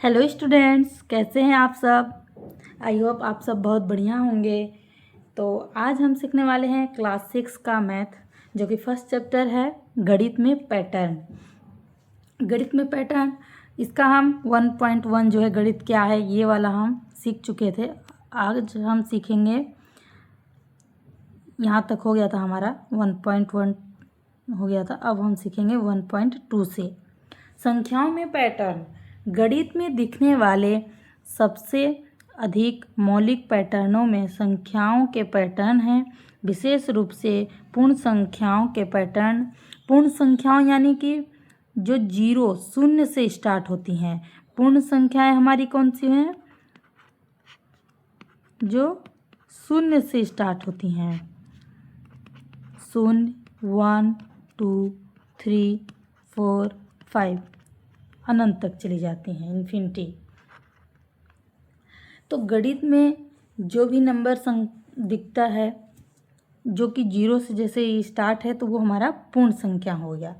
Hello students, कैसे हैं आप सब। आई होप आप सब बहुत बढ़िया होंगे। तो आज हम सीखने वाले हैं क्लास 6 का मैथ, जो कि फर्स्ट चैप्टर है गणित में पैटर्न। गणित में पैटर्न इसका हम 1.1 जो है गणित क्या है ये वाला हम सीख चुके थे। आज हम सीखेंगे, यहाँ तक हो गया था हमारा 1.1 हो गया था। अब हम सीखेंगे 1.2 से संख्याओं में पैटर्न। गणित में दिखने वाले सबसे अधिक मौलिक पैटर्नों में संख्याओं के पैटर्न हैं, विशेष रूप से पूर्ण संख्याओं के पैटर्न। पूर्ण संख्याओं यानी कि जो जीरो शून्य से स्टार्ट होती हैं। पूर्ण संख्याएं हमारी कौन सी हैं? जो शून्य से स्टार्ट होती हैं। 0, 1, 2, 3, 4, 5 अनंत तक चली जाती हैं, इन्फिनिटी। तो गणित में जो भी नंबर दिखता है जो कि जीरो से जैसे स्टार्ट है तो वो हमारा पूर्ण संख्या हो गया।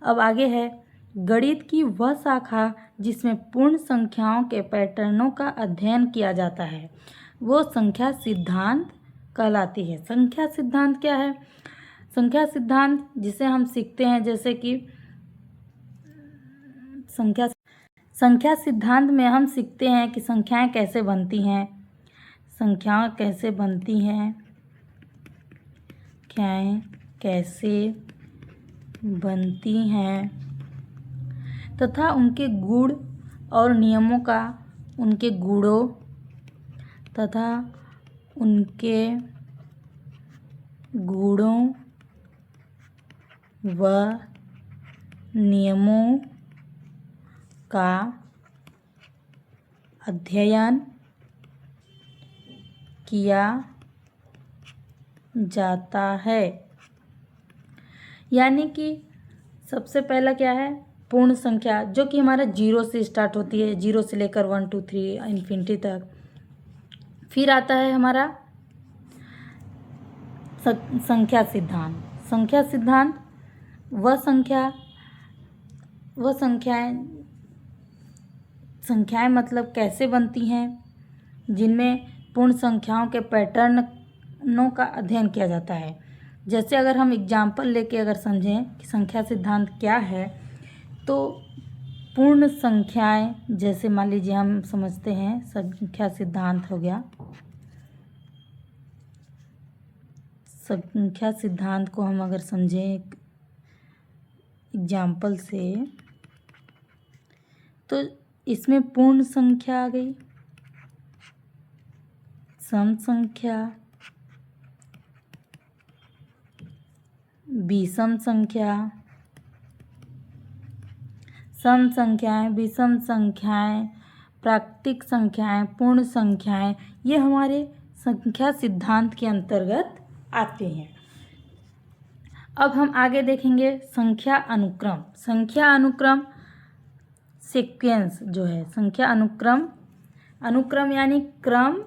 अब आगे है गणित की वह शाखा जिसमें पूर्ण संख्याओं के पैटर्नों का अध्ययन किया जाता है, वो संख्या सिद्धांत कहलाती है। संख्या सिद्धांत क्या है? संख्या सिद्धांत जिसे हम सीखते हैं, जैसे कि संख्या सिद्धांत में हम सीखते हैं कि संख्याएं कैसे बनती हैं। संख्याएं कैसे बनती हैं, संख्याएं कैसे बनती हैं तथा उनके गुण और नियमों का, उनके गुणों तथा उनके गुणों व नियमों का अध्ययन किया जाता है। यानी कि सबसे पहला क्या है? पूर्ण संख्या, जो कि हमारा जीरो से स्टार्ट होती है, जीरो से लेकर 1, 2, 3 इन्फिनिटी तक। फिर आता है हमारा संख्या सिद्धांत। संख्या सिद्धांत वह संख्याएं मतलब कैसे बनती हैं जिनमें पूर्ण संख्याओं के पैटर्नों का अध्ययन किया जाता है। जैसे अगर हम एग्जाम्पल लेके अगर समझें कि संख्या सिद्धांत क्या है, तो पूर्ण संख्याएं, जैसे मान लीजिए हम समझते हैं संख्या सिद्धांत हो गया। संख्या सिद्धांत को हम अगर समझें एग्जाम्पल से, तो इसमें पूर्ण संख्या आ गई, सम संख्या, विषम संख्या, सम संख्याएं, विषम संख्याएं, प्राकृतिक संख्याएं, पूर्ण संख्याएं, ये हमारे संख्या सिद्धांत के अंतर्गत आते हैं। अब हम आगे देखेंगे संख्या अनुक्रम। संख्या अनुक्रम सीक्वेंस जो है, संख्या अनुक्रम यानी क्रम।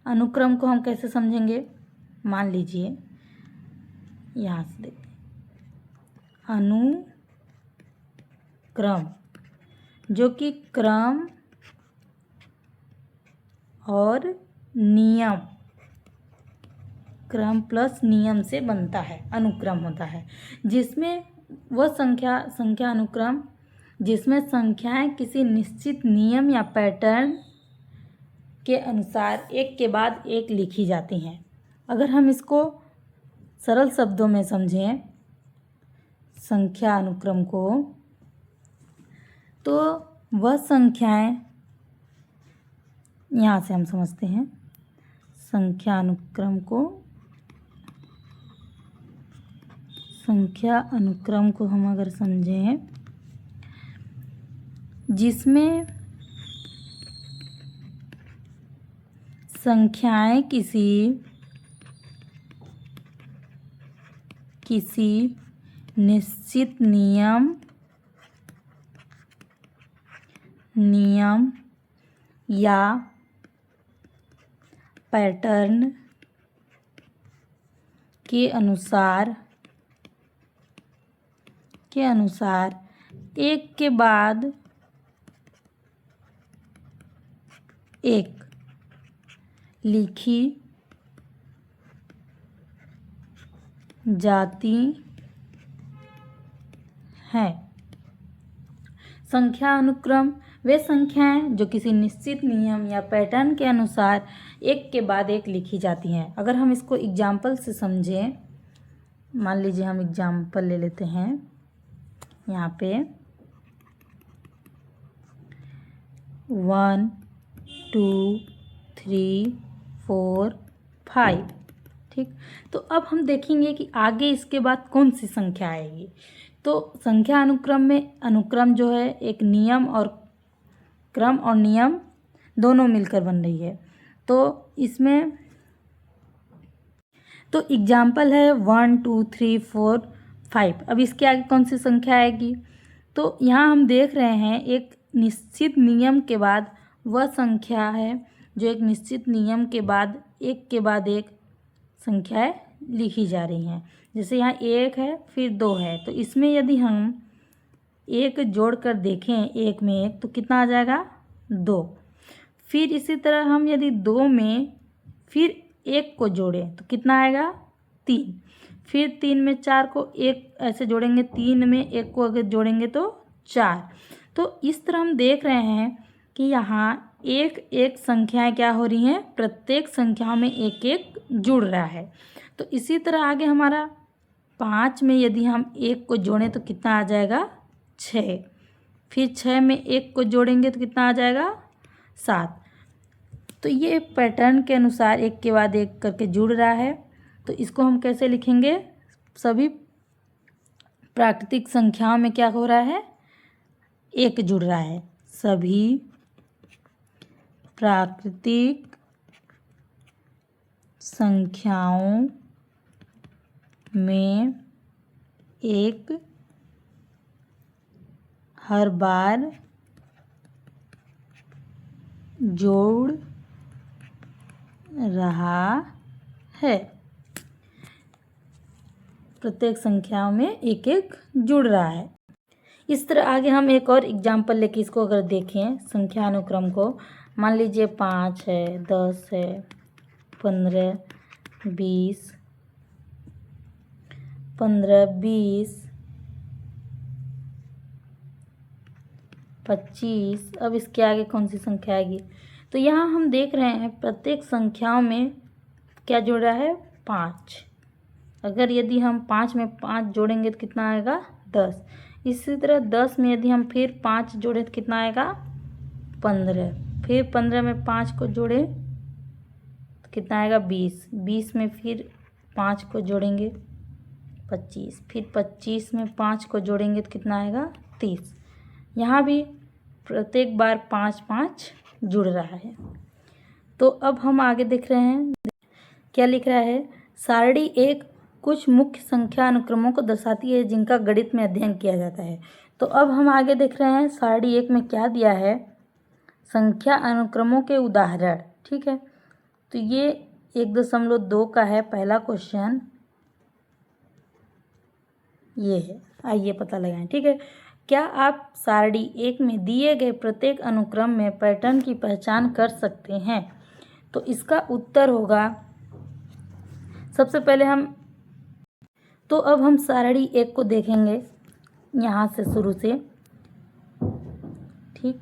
अनुक्रम को हम कैसे समझेंगे? मान लीजिए यहाँ से देखते हैं अनुक्रम, जो कि क्रम और नियम, क्रम प्लस नियम से बनता है, अनुक्रम होता है। जिसमें वह संख्या अनुक्रम जिसमें संख्याएं किसी निश्चित नियम या पैटर्न के अनुसार एक के बाद एक लिखी जाती हैं। अगर हम इसको सरल शब्दों में समझें संख्या अनुक्रम को, तो वह संख्याएं, यहाँ से हम समझते हैं संख्या अनुक्रम को हम अगर समझें, जिसमें संख्याएं किसी निश्चित नियम या पैटर्न के अनुसार एक के बाद एक लिखी जाती हैं। संख्या अनुक्रम वे संख्याएं जो किसी निश्चित नियम या पैटर्न के अनुसार एक के बाद एक लिखी जाती हैं। अगर हम इसको एग्जाम्पल से समझें, मान लीजिए हम एग्जाम्पल ले लेते हैं यहाँ पे 1 2 3 4 5। ठीक, तो अब हम देखेंगे कि आगे इसके बाद कौन सी संख्या आएगी। तो संख्या अनुक्रम में अनुक्रम जो है एक नियम और क्रम और नियम दोनों मिलकर बन रही है। तो इसमें तो एग्जाम्पल है 1 2 3 4 5। अब इसके आगे कौन सी संख्या आएगी। तो यहाँ हम देख रहे हैं एक निश्चित नियम के बाद वह संख्या है जो एक निश्चित नियम के बाद एक संख्याएं लिखी जा रही हैं। जैसे यहाँ 1 है फिर 2 है, तो इसमें यदि हम 1 जोड़कर देखें एक में एक तो कितना आ जाएगा 2। फिर इसी तरह हम यदि 2 में फिर 1 को जोड़ें तो कितना आएगा 3। फिर 3 में 4 को एक ऐसे जोड़ेंगे, 3 में 1 को अगर जोड़ेंगे तो 4। तो इस तरह हम देख रहे हैं कि यहाँ एक एक संख्याएं क्या हो रही हैं, प्रत्येक संख्याओं में एक एक जुड़ रहा है। तो इसी तरह आगे हमारा 5 में यदि हम 1 को जोड़ें तो कितना आ जाएगा 6। फिर 6 में 1 को जोड़ेंगे तो कितना आ जाएगा 7। तो ये पैटर्न के अनुसार एक के बाद एक करके जुड़ रहा है। तो इसको हम कैसे लिखेंगे, सभी प्राकृतिक संख्याओं में क्या हो रहा है, एक जुड़ रहा है। सभी प्राकृतिक संख्याओं में एक हर बार जोड़ रहा है। प्रत्येक संख्याओं में एक एक जुड़ रहा है। इस तरह आगे हम एक और एग्जाम्पल लेके इसको अगर देखें संख्या अनुक्रम को, मान लीजिए 5 है, 10 है, 15 20 25। अब इसके आगे कौन सी संख्या आएगी। तो यहाँ हम देख रहे हैं प्रत्येक संख्याओं में क्या जुड़ रहा है 5। अगर यदि हम 5 में 5 जोड़ेंगे तो कितना आएगा 10। इसी तरह 10 में यदि हम फिर 5 जोड़ें तो कितना आएगा 15। फिर 15 में 5 को जोड़ें तो कितना आएगा 20। 20 में फिर 5 को जोड़ेंगे 25। फिर 25 में 5 को जोड़ेंगे तो कितना आएगा 30। यहाँ भी प्रत्येक बार 5 5 जुड़ रहा है। तो अब हम आगे देख रहे हैं क्या लिख रहा है। सारणी एक कुछ मुख्य संख्या अनुक्रमों को दर्शाती है जिनका गणित में अध्ययन किया जाता है। तो अब हम आगे देख रहे हैं सारणी एक में क्या दिया है, संख्या अनुक्रमों के उदाहरण। ठीक है, तो ये 1.2 का है पहला क्वेश्चन, ये है, आइए पता लगाएं। ठीक है, क्या आप सारणी एक में दिए गए प्रत्येक अनुक्रम में पैटर्न की पहचान कर सकते हैं। तो इसका उत्तर होगा, सबसे पहले अब हम सारणी एक को देखेंगे यहाँ से शुरू से। ठीक,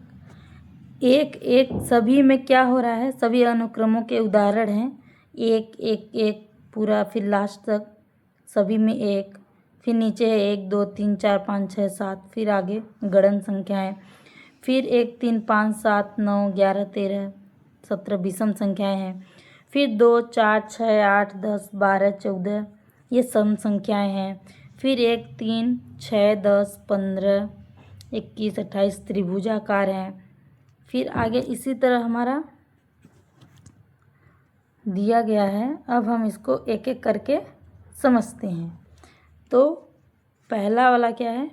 एक एक सभी में क्या हो रहा है, सभी अनुक्रमों के उदाहरण हैं, एक एक एक पूरा, फिर लास्ट तक सभी में एक, फिर नीचे है 1 2 3 4 5 6 7, फिर आगे गणन संख्याएं, फिर 1 3 5 7 9 11 13 17 विषम संख्याएं हैं, फिर 2 4 6 8 10 12 14 ये सम संख्याएं हैं, फिर 1 3 6 10 15 21 28 त्रिभुजाकार हैं। फिर आगे इसी तरह हमारा दिया गया है। अब हम इसको एक एक करके समझते हैं। तो पहला वाला क्या है,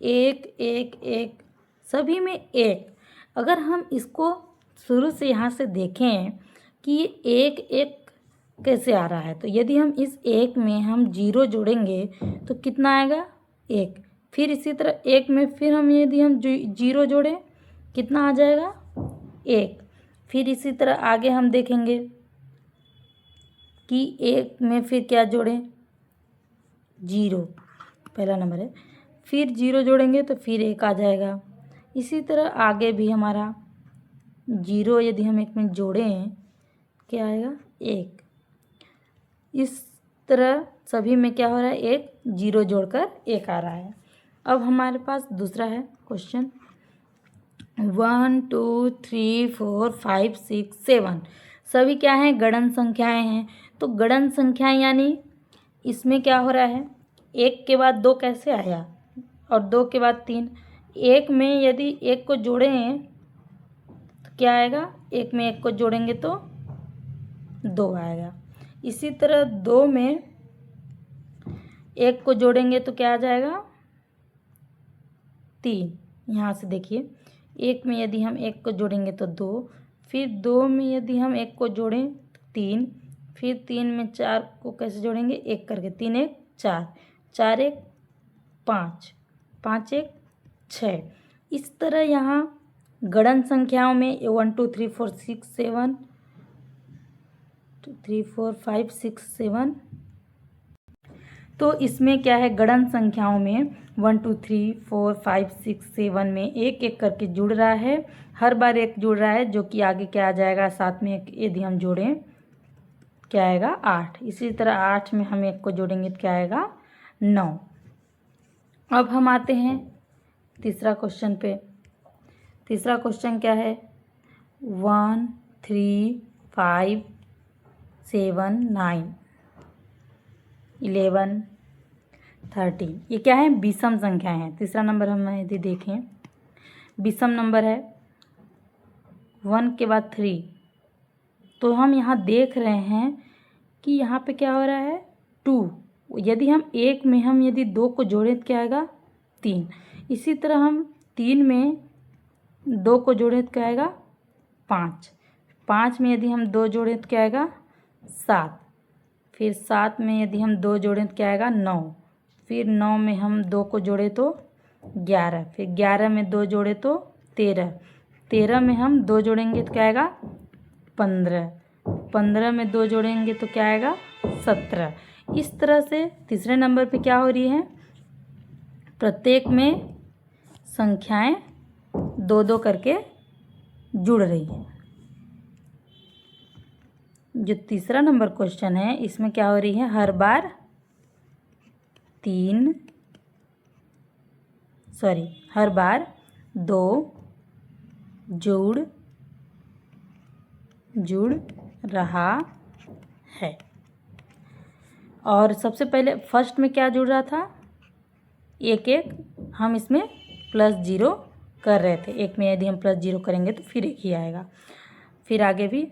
1 1 1 सभी में एक। अगर हम इसको शुरू से यहाँ से देखें कि ये एक एक कैसे आ रहा है, तो यदि हम इस एक में हम 0 जोड़ेंगे तो कितना आएगा 1। फिर इसी तरह 1 में फिर हम यदि हम 0 जोड़ें कितना आ जाएगा 1। फिर इसी तरह आगे हम देखेंगे कि 1 में फिर क्या जोड़ें, 0, पहला नंबर है। फिर 0 जोड़ेंगे तो फिर 1 आ जाएगा। इसी तरह आगे भी हमारा 0 यदि हम 1 में जोड़ें क्या आएगा 1। इस तरह सभी में क्या हो रहा है, 1 0 जोड़कर 1 आ रहा है। अब हमारे पास दूसरा है क्वेश्चन 1 2 3 4 5 6 7 सभी क्या हैं, गणन संख्याएं हैं। तो गणन संख्याएं यानी इसमें क्या हो रहा है, 1 के बाद 2 कैसे आया और 2 के बाद 3। 1 में यदि 1 को जोड़ें तो क्या आएगा, 1 में 1 को जोड़ेंगे तो 2 आएगा। इसी तरह 2 में 1 को जोड़ेंगे तो क्या आ जाएगा 3। यहाँ से देखिए 1 में यदि हम 1 को जोड़ेंगे तो 2, फिर 2 में यदि हम 1 को जोड़ें तो 3, फिर 3 में 4 को कैसे जोड़ेंगे 1 करके, 3 1 4, 4 1 5, 5 1 6। इस तरह यहाँ गणन संख्याओं में 1 2 3 4 6 7 2 3 4 5 6 7। तो इसमें क्या है, गणन संख्याओं में 1 2 3 4 5 6 7 में एक एक करके जुड़ रहा है। हर बार एक जुड़ रहा है, जो कि आगे क्या आ जाएगा, साथ में एक यदि हम जोड़ें क्या आएगा 8। इसी तरह 8 में हम 1 को जोड़ेंगे तो क्या आएगा 9। अब हम आते हैं तीसरा क्वेश्चन पे। तीसरा क्वेश्चन क्या है 1 3 5 7 9 11 13। ये क्या है, विषम संख्याएं हैं। तीसरा नंबर हम यदि देखें विषम नंबर है 1 के बाद 3। तो हम यहाँ देख रहे हैं कि यहाँ पे क्या हो रहा है 2। यदि हम 1 में हम यदि 2 को जोड़ें तो क्या आएगा 3। इसी तरह हम 3 में 2 को जोड़ें तो क्या आएगा 5। 5 में यदि हम 2 जोड़ें तो क्या आएगा 7। फिर 7 में यदि हम 2 जोड़ें तो क्या आएगा 9। फिर 9 में हम 2 को जोड़े तो 11। फिर 11 में 2 जोड़े तो 13। 13 में हम 2 जोड़ेंगे तो क्या आएगा 15। 15 में 2 जोड़ेंगे तो क्या आएगा 17। इस तरह से तीसरे नंबर पे क्या हो रही है, प्रत्येक में संख्याएं 2 2 करके जुड़ रही हैं। जो तीसरा नंबर क्वेश्चन है इसमें क्या हो रही है, हर बार 2 जुड़ रहा है। और सबसे पहले फर्स्ट में क्या जुड़ रहा था 1 1, हम इसमें +0 कर रहे थे। 1 में यदि हम +0 करेंगे तो फिर 1 ही आएगा। फिर आगे भी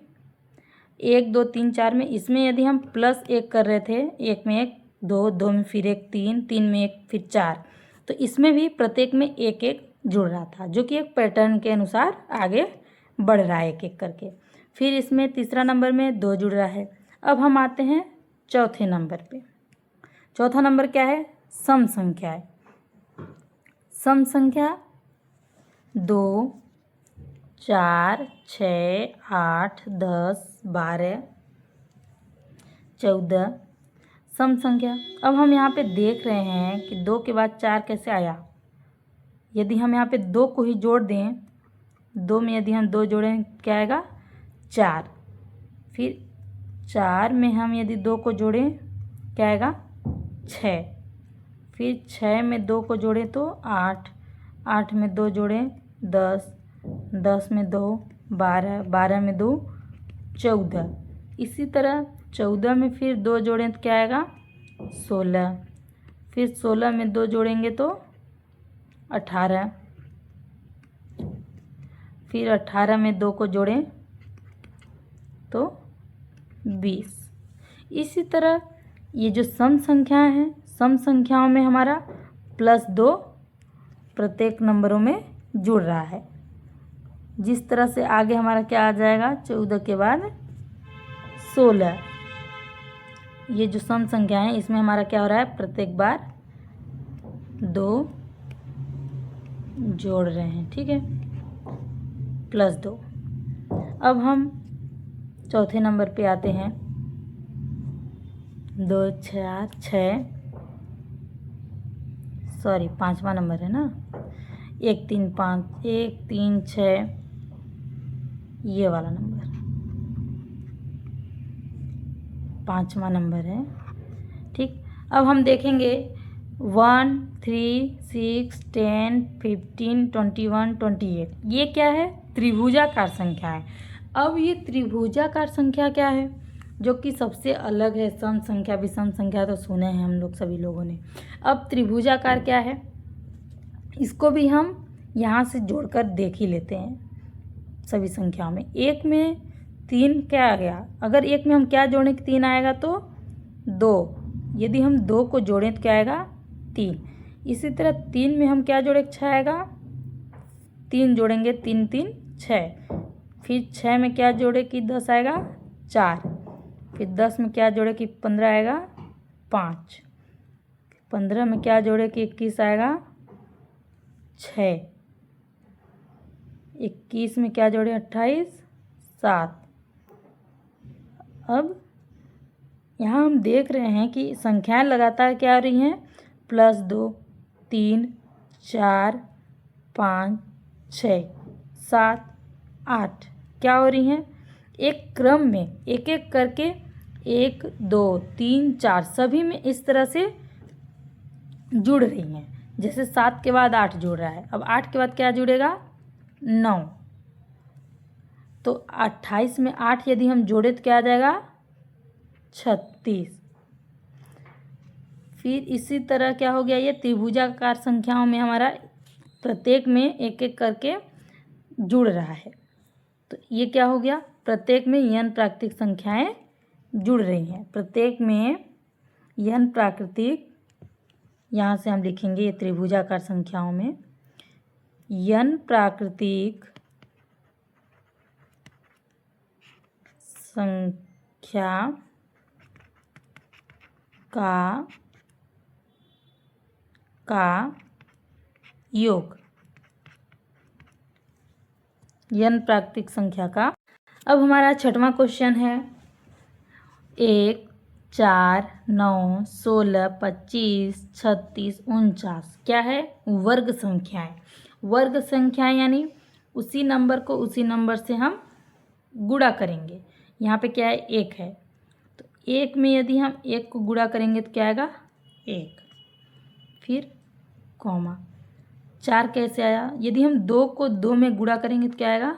1 2 3 4 में इसमें यदि हम +1 कर रहे थे, 1 में 1 2, 2 में फिर 1 3, 3 में 1 फिर 4। तो इसमें भी प्रत्येक में 1 1 जुड़ रहा था, जो कि एक पैटर्न के अनुसार आगे बढ़ रहा है 1 1 करके। फिर इसमें तीसरा नंबर में 2 जुड़ रहा है। अब हम आते हैं चौथे नंबर पे। चौथा नंबर क्या है, सम संख्या है। सम संख्या 2 4 6 8 10 12 14 सम संख्या। अब हम यहाँ पे देख रहे हैं कि 2 के बाद 4 कैसे आया। यदि हम यहाँ पे 2 को ही जोड़ दें, 2 में यदि हम 2 जोड़ें क्या आएगा 4। फिर 4 में हम यदि 2 को जोड़ें क्या आएगा 6। फिर 6 में 2 को जोड़ें तो 8। 8 में 2 जोड़ें 10। 10 में 2 12। 12 में 2 14। इसी तरह 14 में फिर 2 जोड़ें तो क्या आएगा 16। फिर 16 में 2 जोड़ेंगे तो 18। फिर 18 में 2 को जोड़ें तो 20। इसी तरह ये जो सम संख्याएं हैं, सम संख्याओं में हमारा +2 प्रत्येक नंबरों में जुड़ रहा है। जिस तरह से आगे हमारा क्या आ जाएगा 14 के बाद 16। ये जो सम संख्या है इसमें हमारा क्या हो रहा है, प्रत्येक बार 2 जोड़ रहे हैं। ठीक है। प्लस 2। अब हम चौथे नंबर पे आते हैं। 2 4 6, सॉरी 5वां नंबर है ना। 1 3 5, 1 3 6, ये वाला नंबर 5वां नंबर है। ठीक, अब हम देखेंगे 1 3 6 10 15 21 28, ये क्या है? त्रिभुजाकार संख्या है। अब ये त्रिभुजाकार संख्या क्या है? जो कि सबसे अलग है सम संख्या, विषम संख्या तो सुने हैं हम लोग सभी लोगों ने। अब त्रिभुजाकार क्या है, इसको भी हम यहाँ से जोड़कर देख ही लेते हैं। सभी संख्याओं में 1 में 3 क्या आ गया? अगर 1 में हम क्या जोड़ें कि 3 आएगा तो 2, यदि हम 2 को जोड़ें तो क्या आएगा? 3। इसी तरह 3 में हम क्या जोड़े? 6 आएगा। 3 जोड़ेंगे, 3 3 6। फिर 6 में क्या जोड़े कि 10 आएगा? 4। फिर 10 में क्या जोड़े कि 15 आएगा? 5। 15 में क्या जोड़े कि 21 आएगा? 6। 21 में क्या जोड़े? 28 7। अब यहाँ हम देख रहे हैं कि संख्याएं लगातार क्या आ रही हैं? +2 3 4 5 6 7 8 क्या हो रही हैं? एक क्रम में एक एक करके 1 2 3 4 सभी में इस तरह से जुड़ रही हैं। जैसे 7 के बाद 8 जुड़ रहा है, अब 8 के बाद क्या जुड़ेगा? 9। तो 28 में 8 यदि हम जोड़े तो क्या आ जाएगा? 36। फिर इसी तरह क्या हो गया? ये त्रिभुजाकार संख्याओं में हमारा प्रत्येक में एक एक करके जुड़ रहा है। तो ये क्या हो गया? प्रत्येक में n प्राकृतिक संख्याएं जुड़ रही हैं। प्रत्येक में n प्राकृतिक, यहाँ से हम लिखेंगे ये त्रिभुजाकार संख्याओं में n प्राकृतिक संख्या का योग, n प्राकृतिक संख्या का। अब हमारा 6वां क्वेश्चन है। 1 4 9 16 25 36 49 क्या है? वर्ग संख्याएं। वर्ग संख्याएं यानी उसी नंबर को उसी नंबर से हम गुणा करेंगे। यहाँ पे क्या है? 1 है, तो 1 में यदि हम 1 को गुणा करेंगे तो क्या आएगा? 1। फिर कॉमा। 4 कैसे आया? यदि हम 2 को 2 में गुणा करेंगे तो क्या आएगा?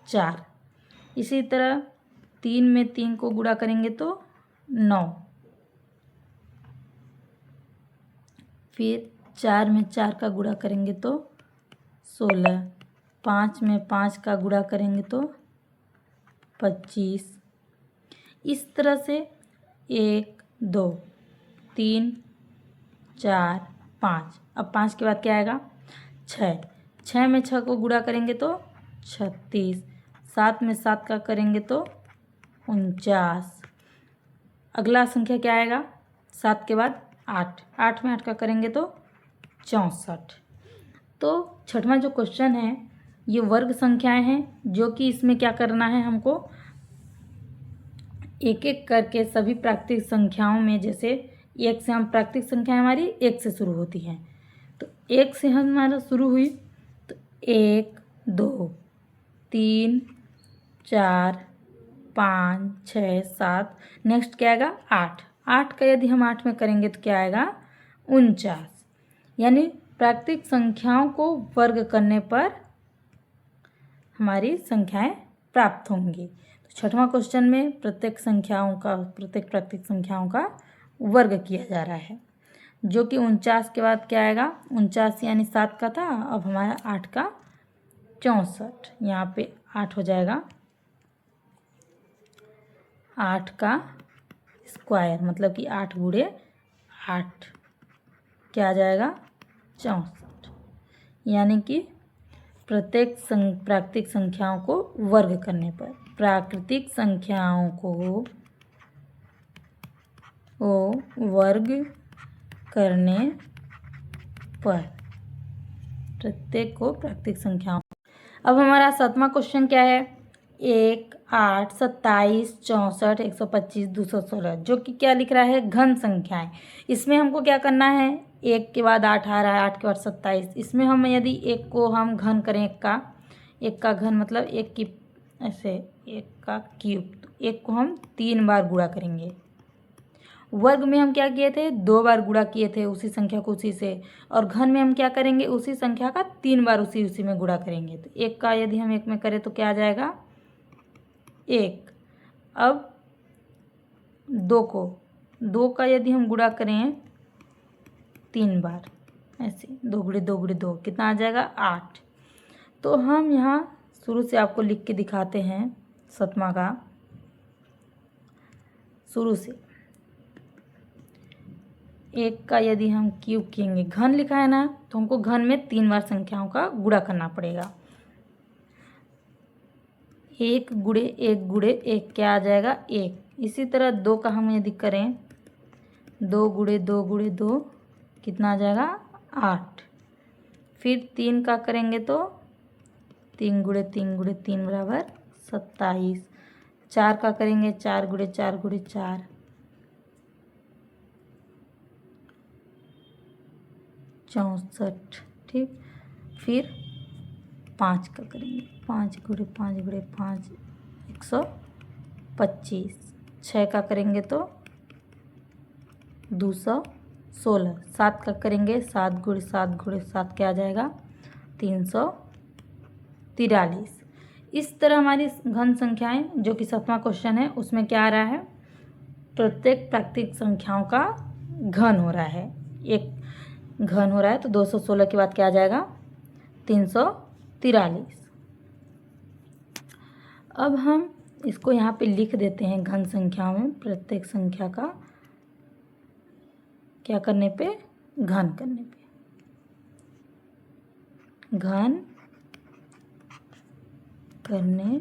4। इसी तरह 3 में 3 को गुणा करेंगे तो 9। फिर 4 में 4 का गुणा करेंगे तो 16। 5 में 5 का गुणा करेंगे तो 25। इस तरह से 1 2 3 4 5। अब 5 के बाद क्या आएगा? 6। 6 में 6 को गुणा करेंगे तो 36। 7 में 7 का करेंगे तो 49। अगला संख्या क्या आएगा? 7 के बाद 8। 8 में 8 का करेंगे तो 64। तो 6वां जो क्वेश्चन है ये वर्ग संख्याएं हैं, जो कि इसमें क्या करना है हमको? एक एक करके सभी प्राकृतिक संख्याओं में, जैसे 1 से हम प्राकृतिक संख्याएं हमारी 1 से शुरू होती हैं, तो 1 से हमारा शुरू हुई तो 1 2 3 4 5 6 7। नेक्स्ट क्या आएगा? 8। 8 का यदि हम 8 में करेंगे तो क्या आएगा? 49। यानी प्राकृतिक संख्याओं को वर्ग करने पर हमारी संख्याएं प्राप्त होंगी। तो 6वां क्वेश्चन में प्रत्येक प्राकृतिक संख्याओं का वर्ग किया जा रहा है, जो कि 49 के बाद क्या आएगा? 49 यानी 7 का था, अब हमारा 8 का 64। यहाँ पे 8 हो जाएगा, 8 का स्क्वायर, मतलब कि 8 गुणे 8 क्या आ जाएगा? 64। यानी कि प्रत्येक प्राकृतिक संख्याओं को वर्ग करने पर, प्राकृतिक संख्याओं को वर्ग करने पर, प्रत्येक को प्राकृतिक संख्याओं। अब हमारा 7वां क्वेश्चन क्या है, 1, 8, 27, 64, 125, 216, जो कि क्या लिख रहा है, घन संख्याएं। इसमें हमको क्या करना है, 1 के बाद 8 आ रहा है, 8 के बाद 27। इसमें हम यदि 1 को हम घन करें, 1 का घन मतलब 1 की ऐसे 1 का क्यूब, तो 1 को हम 3 बार गुणा करेंगे। वर्ग में हम क्या किए थे, 2 बार गुणा किए थे उसी संख्या को उसी से, और घन में हम क्या करेंगे, उसी संख्या का 3 बार उसी में गुणा करेंगे। तो 1 का यदि हम 1 में करें तो क्या आ जाएगा, 1। अब 2 का यदि हम गुणा करें 3 बार, ऐसे 2 गुणे 2 गुणे 2, कितना आ जाएगा, 8। तो हम यहाँ शुरू से आपको लिख के दिखाते हैं 7वां का, शुरू से 1 का यदि हम क्यूब किएंगे, घन लिखा है ना, तो हमको घन में 3 बार संख्याओं का गुणा करना पड़ेगा। 1 गुणे 1 गुणे 1 क्या आ जाएगा, 1। इसी तरह 2 का हम यदि करें, 2 गुणे 2 गुणे 2, कितना आ जाएगा, 8। फिर 3 का करेंगे तो 3 गुणे 3 गुणे 3 बराबर 27। 4 का करेंगे, 4 गुणे 4 गुणे 4, 64। ठीक, फिर 5 का करेंगे, 5 गुणे 5 गुणे 5, 125। 6 का करेंगे तो 216। 7 का करेंगे, 7 गुणे 7 गुणे 7 क्या आ जाएगा, 343। इस तरह हमारी घन संख्याएं, जो कि 7वां क्वेश्चन है, उसमें क्या आ रहा है, प्रत्येक प्राकृतिक संख्याओं का घन हो रहा है। एक घन हो रहा है तो 216 के बाद क्या आ जाएगा, 343। अब हम इसको यहाँ पे लिख देते हैं घन संख्याओं में, प्रत्येक संख्या का क्या करने पे, घन करने पे, घन करने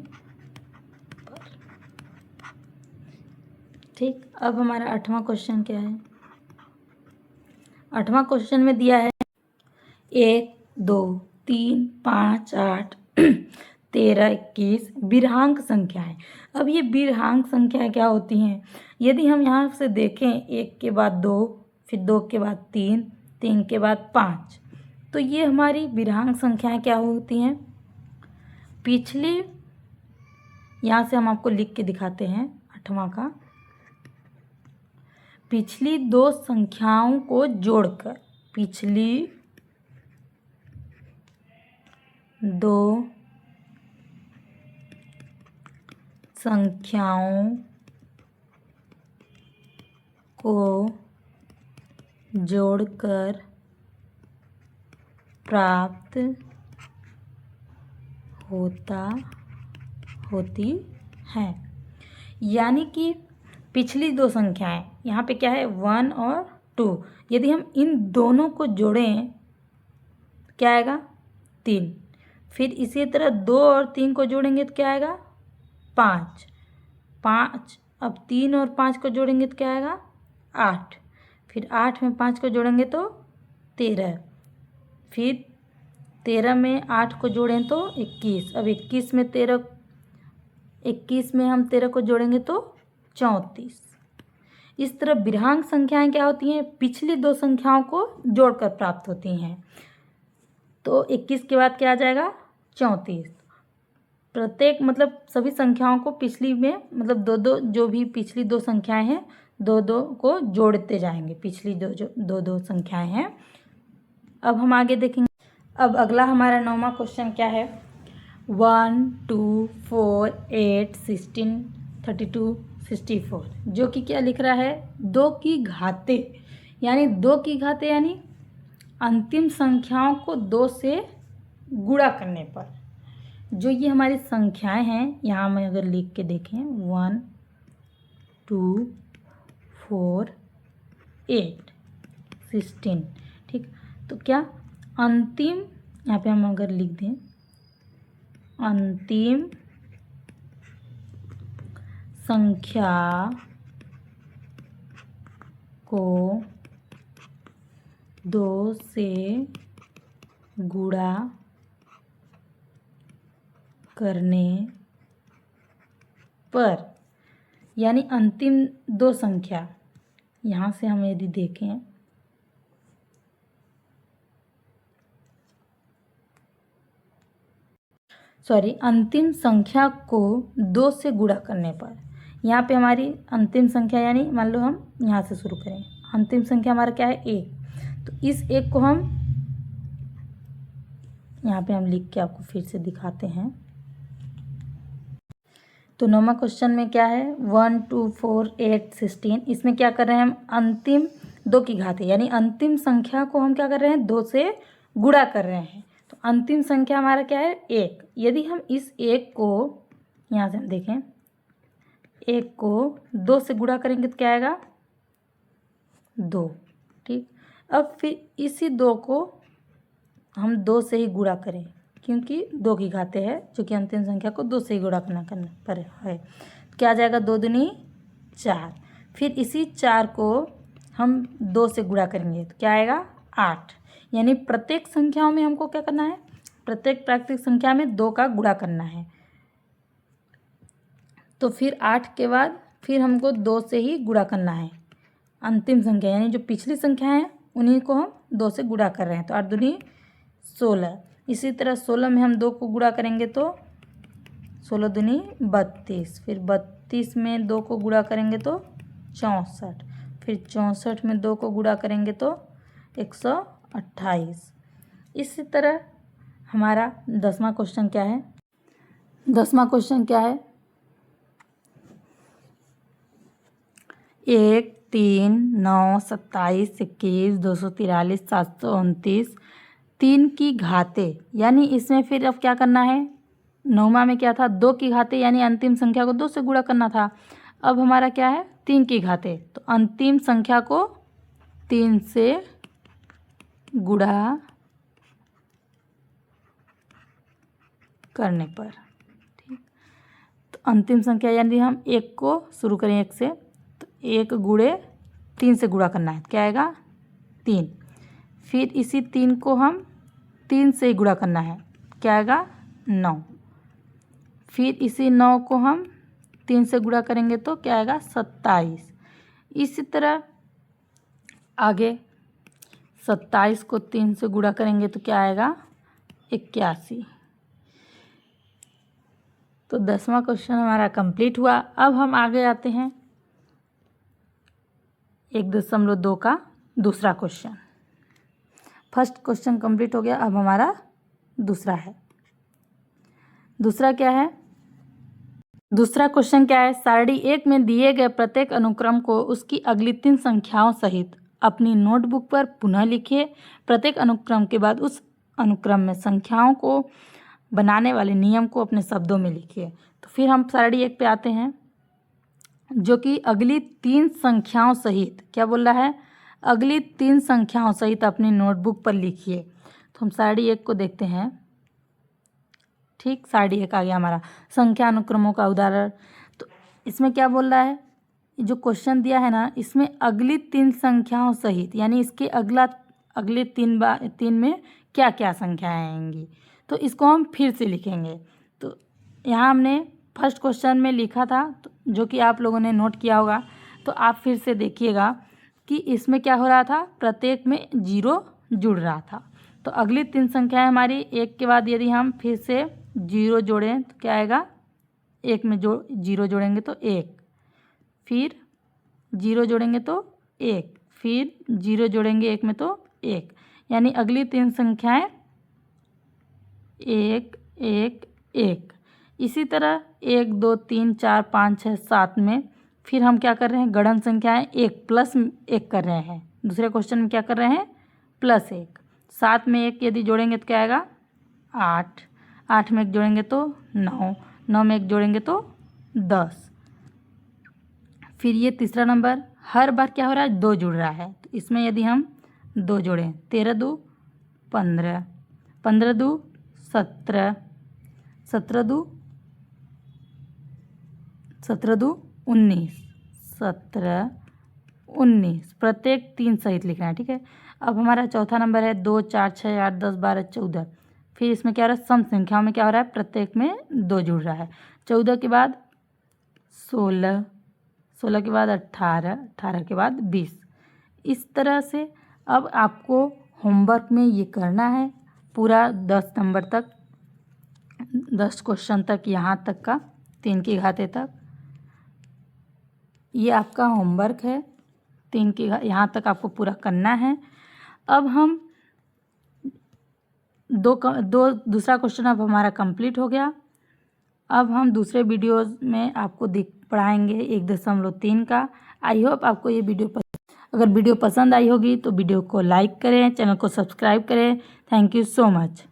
पर। ठीक, अब हमारा 8वां क्वेश्चन क्या है, 8वां क्वेश्चन में दिया है 1, 2, 3, 5, 8, 13, 21 बिरहांक संख्याएं। अब ये बिरहांक संख्याएं क्या होती हैं, यदि हम यहाँ से देखें, 1 के बाद 2, फिर 2 के बाद 3, 3 के बाद 5, तो ये हमारी बिरहांक संख्याएं क्या होती हैं। पिछली, यहाँ से हम आपको लिख के दिखाते हैं 8वां का, पिछली 2 संख्याओं को जोड़कर, पिछली 2 संख्याओं को जोड़कर प्राप्त होती हैं। यानी कि पिछली 2 संख्याएं, यहाँ पे क्या है, 1 और 2, यदि हम इन दोनों को जोड़ें क्या आएगा, 3। फिर इसी तरह 2 और 3 को जोड़ेंगे तो क्या आएगा, 5। अब 3 और 5 को जोड़ेंगे तो क्या आएगा, 8। फिर 8 में 5 को जोड़ेंगे तो 13। फिर 13 में 8 को जोड़ें तो 21। अब 21 में हम 13 को जोड़ेंगे तो 34। इस तरह बिरहांक संख्याएं क्या होती हैं, पिछली 2 संख्याओं को जोड़कर प्राप्त होती हैं। तो 21 के बाद क्या आ जाएगा, 34। प्रत्येक मतलब सभी संख्याओं को पिछली में, मतलब 2-2 जो भी पिछली 2 संख्याएं हैं, 2-2 को जोड़ते जाएंगे, पिछली 2-2 संख्याएं हैं। अब हम आगे देखेंगे। अब अगला हमारा 9वां क्वेश्चन क्या है, 1, 2, 4, 8, 16, 32, 64, जो कि क्या लिख रहा है, 2 की घातें, यानी 2 की घातें यानी अंतिम संख्याओं को 2 से गुणा करने पर जो ये हमारी संख्याएं हैं, यहाँ में अगर लिख के देखें 1, 2, 4, 8, 16, ठीक, तो क्या अंतिम, यहाँ पे हम अगर लिख दें अंतिम संख्या को 2 से गुणा करने पर, यानी अंतिम दो संख्या, यहाँ से हम यदि देखें अंतिम संख्या को 2 से गुणा करने पर, यहाँ पे हमारी अंतिम संख्या यानी मान लो हम यहाँ से शुरू करें, अंतिम संख्या हमारा क्या है 1, तो इस 1 को हम यहाँ पे हम लिख के आपको फिर से दिखाते हैं। तो 9वां क्वेश्चन में क्या है 1 2 4 8 16, इसमें क्या कर रहे हैं हम अंतिम 2 की घात है, यानी अंतिम संख्या को हम क्या कर रहे हैं 2 से गुणा कर रहे हैं। तो अंतिम संख्या हमारा क्या है 1, यदि हम इस 1 को यहाँ से हम देखें 1 को 2 से गुणा करेंगे तो क्या आएगा 2, ठीक। अब फिर इसी 2 को हम 2 से ही गुणा करें, क्योंकि 2 की घाते है, जो कि अंतिम संख्या को 2 से ही गुणा करना पर है। क्या आ जाएगा 2 दूनी 4, फिर इसी 4 को हम 2 से गुणा करेंगे तो क्या आएगा 8, यानी प्रत्येक संख्याओं में हमको क्या करना है, प्रत्येक प्राकृतिक संख्या में 2 का गुणा करना है। तो फिर 8 के बाद फिर हमको 2 से ही गुणा करना है अंतिम संख्या, यानी जो पिछली संख्या है उन्हीं को हम 2 से गुणा कर रहे हैं। तो 8 दूनी 16, इसी तरह 16 में हम 2 को गुणा करेंगे तो 16 दूनी 32, फिर 32 में 2 को गुणा करेंगे तो 64, फिर 64 में 2 को गुणा करेंगे तो 128। इसी तरह हमारा 10वां क्वेश्चन क्या है, 10वां क्वेश्चन क्या है 1 3 9 27 21 243 729 3 की घाते, यानी इसमें फिर अब क्या करना है, 9वां में क्या था 2 की घाते, यानी अंतिम संख्या को 2 से गुणा करना था। अब हमारा क्या है 3 की घाते, तो अंतिम संख्या को 3 से गुणा करने पर, ठीक। तो अंतिम संख्या यानी हम 1 को शुरू करें 1 से, तो 1 गुणे 3 से गुणा करना है, क्या आएगा 3, फिर इसी 3 को हम 3 से ही गुणा करना है, क्या आएगा 9, फिर इसी 9 को हम 3 से गुणा करेंगे तो क्या आएगा 27। इसी तरह आगे 27 को 3 से गुणा करेंगे तो क्या आएगा 81। तो 10वां क्वेश्चन हमारा कंप्लीट हुआ। अब हम आगे आते हैं 1.2 का दूसरा क्वेश्चन। फर्स्ट क्वेश्चन कंप्लीट हो गया, अब हमारा दूसरा है। दूसरा क्या है, दूसरा क्वेश्चन क्या है, सारणी 1 में दिए गए प्रत्येक अनुक्रम को उसकी अगली 3 संख्याओं सहित अपनी नोटबुक पर पुनः लिखिए। प्रत्येक अनुक्रम के बाद उस अनुक्रम में संख्याओं को बनाने वाले नियम को अपने शब्दों में लिखिए। तो फिर हम सारणी 1 पे आते हैं, जो कि अगली 3 संख्याओं सहित क्या बोल रहा है, अगली 3 संख्याओं सहित अपनी नोटबुक पर लिखिए। तो हम सारणी 1 को देखते हैं, ठीक। सारणी 1 आ गया हमारा, संख्या अनुक्रमों का उदाहरण। तो इसमें क्या बोल रहा है, जो क्वेश्चन दिया है ना, इसमें अगली 3 संख्याओं सहित, यानी इसके अगले 3 में क्या क्या संख्याएं आएंगी, तो इसको हम फिर से लिखेंगे। तो यहाँ हमने फर्स्ट क्वेश्चन में लिखा था, तो जो कि आप लोगों ने नोट किया होगा, तो आप फिर से देखिएगा कि इसमें क्या हो रहा था, प्रत्येक में 0 जुड़ रहा था। तो अगली 3 संख्याएं हमारी 1 के बाद यदि हम फिर से 0 जोड़ें तो क्या आएगा, 1 में 0 जोड़ेंगे तो 1, फिर 0 जोड़ेंगे तो 1, फिर 0 जोड़ेंगे 1 में तो 1, यानी अगली 3 संख्याएं 1 1 1। इसी तरह 1 2 3 4 5 6 7 में फिर हम क्या कर रहे हैं, गणन संख्याएं 1 प्लस 1 कर रहे हैं। दूसरे क्वेश्चन में क्या कर रहे हैं, +1। 7 में 1 यदि जोड़ेंगे तो क्या आएगा 8, 8 में 1 जोड़ेंगे तो 9, 9 में 1 जोड़ेंगे तो 10। फिर ये तीसरा नंबर, हर बार क्या हो रहा है 2 जुड़ रहा है, तो इसमें यदि हम 2 जोड़ें, 13 2 15, 15 2 17, 17 2 19, 17 19, प्रत्येक 3 सहित लिखना है, ठीक है। अब हमारा चौथा नंबर है 2 4 6 8 10 12 14, फिर इसमें क्या हो रहा है, सम संख्याओं में क्या हो रहा है, प्रत्येक में 2 जुड़ रहा है। 14 के बाद 16, 16 के बाद 18, 18 के बाद 20। इस तरह से अब आपको होमवर्क में ये करना है पूरा 10 नंबर तक, 10 क्वेश्चन तक, यहाँ तक का 3 की घाते तक। ये आपका होमवर्क है, 3 की यहाँ तक आपको पूरा करना है। अब हम दूसरा क्वेश्चन अब हमारा कंप्लीट हो गया। अब हम दूसरे वीडियोस में आपको पढ़ाएंगे 1.3 का। आई होप आपको ये वीडियो अगर वीडियो पसंद आई होगी तो वीडियो को लाइक करें, चैनल को सब्सक्राइब करें। Thank you so much.